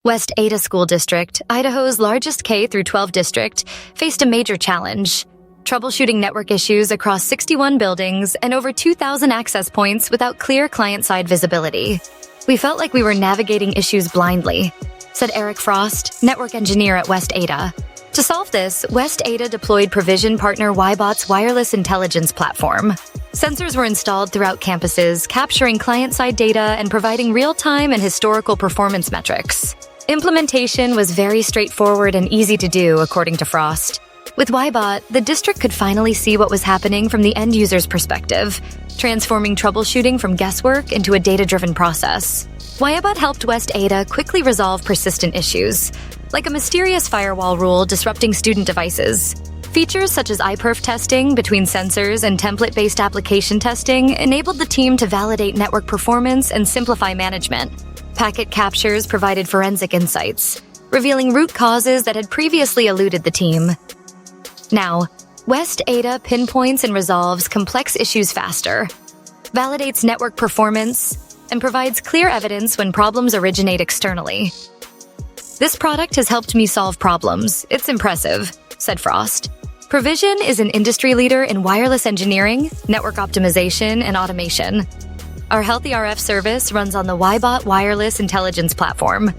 West Ada School District, Idaho's largest K-12 district, faced a major challenge: troubleshooting network issues across 61 buildings and over 2,000 access points without clear client-side visibility. "We felt like we were navigating issues blindly," said Eric Frost, network engineer at West Ada. To solve this, West Ada deployed provision partner Wyebot's wireless intelligence platform. Sensors were installed throughout campuses, capturing client-side data and providing real-time and historical performance metrics. Implementation was very straightforward and easy to do, according to Frost. With Wyebot, the district could finally see what was happening from the end user's perspective, transforming troubleshooting from guesswork into a data-driven process. Wyebot helped West Ada quickly resolve persistent issues, like a mysterious firewall rule disrupting student devices. Features such as iPerf testing between sensors and template-based application testing enabled the team to validate network performance and simplify management. Packet captures provided forensic insights, revealing root causes that had previously eluded the team. Now, West Ada pinpoints and resolves complex issues faster, validates network performance, and provides clear evidence when problems originate externally. "This product has helped me solve problems. It's impressive," said Frost. Provision is an industry leader in wireless engineering, network optimization, and automation. Our Healthy RF service runs on the Wyebot wireless intelligence platform,